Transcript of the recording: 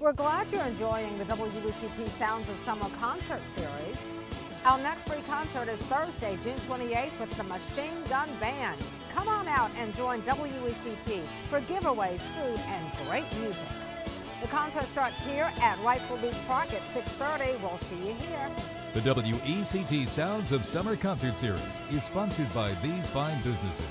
We're glad you're enjoying the WECT Sounds of Summer concert series. Our next free concert is Thursday, June 28th with the Machine Gun Band. Come on out and join WECT for giveaways, food, and great music. The concert starts here at Wrightsville Beach Park at 6:30. We'll see you here. The WECT Sounds of Summer concert series is sponsored by these fine businesses: